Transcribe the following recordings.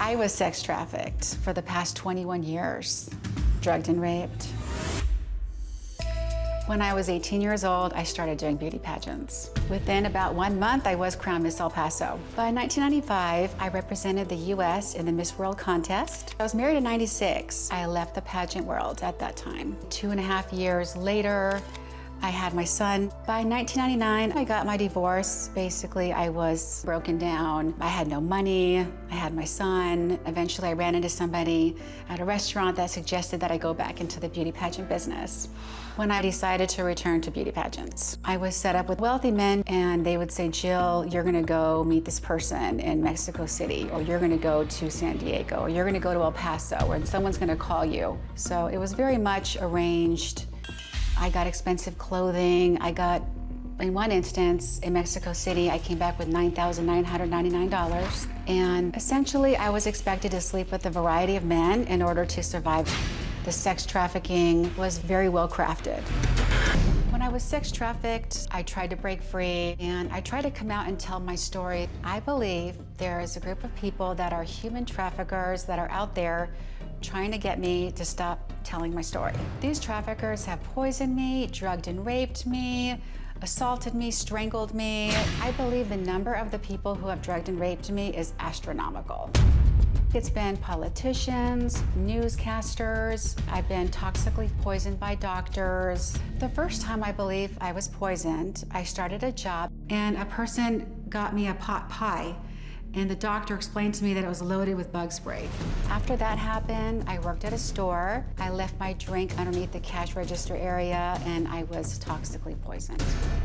I was sex trafficked for the past 21 years, drugged and raped. When I was 18 years old, I started doing beauty pageants. Within about 1 month, I was crowned Miss El Paso. By 1995, I represented the US in the Miss World contest. I was married in '96. I left the pageant world at that time. 2.5 years later, I had my son. By 1999, I got my divorce. Basically, I was broken down. I had no money. I had my son. Eventually, I ran into somebody at a restaurant that suggested that I go back into the beauty pageant business. When I decided to return to beauty pageants, I was set up with wealthy men, and they would say, Jill, you're gonna go meet this person in Mexico City, or you're gonna go to San Diego, or you're gonna go to El Paso, and someone's gonna call you. So it was very much arranged. I got expensive clothing. I got, in one instance, in Mexico City, I came back with $9,999. And essentially, I was expected to sleep with a variety of men in order to survive. The sex trafficking was very well crafted. When I was sex trafficked, I tried to break free, and I tried to come out and tell my story. I believe there is a group of people that are human traffickers that are out there trying to get me to stop telling my story. These traffickers have poisoned me, drugged and raped me, assaulted me, strangled me. I believe the number of the people who have drugged and raped me is astronomical. It's been politicians, newscasters. I've been toxically poisoned by doctors. The first time I believe I was poisoned, I started a job and a person got me a pot pie, and the doctor explained to me that it was loaded with bug spray. After that happened, I worked at a store. I left my drink underneath the cash register area, and I was toxically poisoned.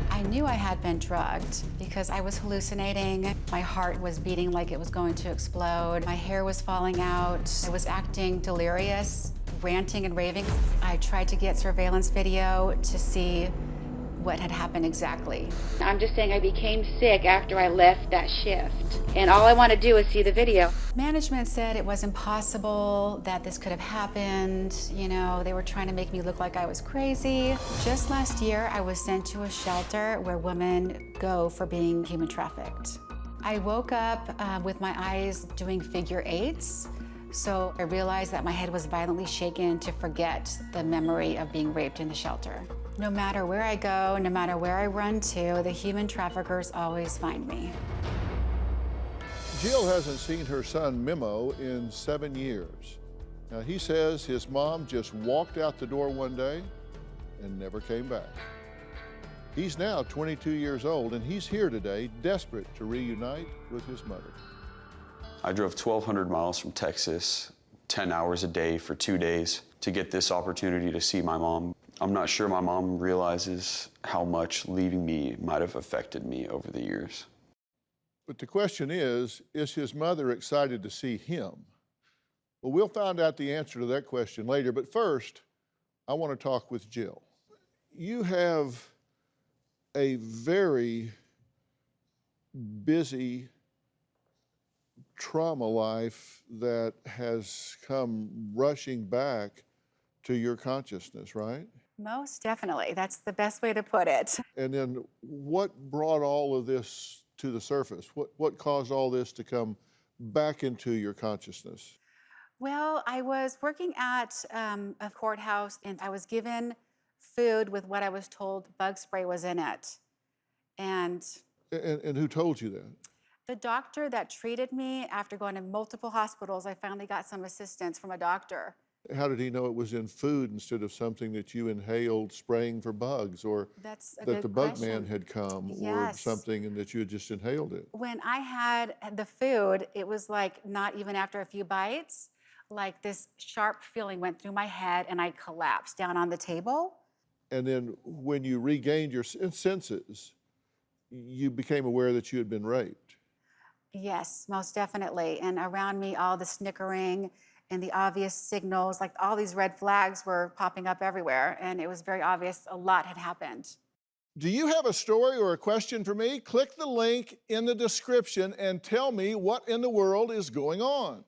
I knew I had been drugged because I was hallucinating. My heart was beating like it was going to explode. My hair was falling out. I was acting delirious, ranting and raving. I tried to get surveillance video to see what had happened exactly. I'm just saying I became sick after I left that shift, and all I want to do is see the video. Management said it was impossible that this could have happened. You know, they were trying to make me look like I was crazy. Just last year, I was sent to a shelter where women go for being human trafficked. I woke up with my eyes doing figure eights. So I realized that my head was violently shaken to forget the memory of being raped in the shelter. No matter where I go, no matter where I run to, the human traffickers always find me. Jill hasn't seen her son, Memo, in 7 years. Now, he says his mom just walked out the door one day and never came back. He's now 22 years old, and he's here today, desperate to reunite with his mother. I drove 1,200 miles from Texas, 10 hours a day for 2 days to get this opportunity to see my mom. I'm not sure my mom realizes how much leaving me might have affected me over the years. But the question is his mother excited to see him? Well, we'll find out the answer to that question later, but first, I want to talk with Jill. You have a very busy trauma life that has come rushing back to your consciousness, right? Most definitely. That's the best way to put it. And then what brought all of this to the surface? What caused all this to come back into your consciousness? Well, I was working at a courthouse, and I was given food with what I was told bug spray was in it. And who told you that? the doctor that treated me, after going to multiple hospitals, I finally got some assistance from a doctor. How did he know it was in food instead of something that you inhaled spraying for bugs, or that the bug man had come, or something, and that you had just inhaled it? When I had the food, it was like not even after a few bites, like this sharp feeling went through my head and I collapsed down on the table. And then when you regained your senses, you became aware that you had been raped. Yes, most definitely. And around me, all the snickering and the obvious signals, like all these red flags were popping up everywhere. And it was very obvious a lot had happened. Do you have a story or a question for me? Click the link in the description and tell me what in the world is going on.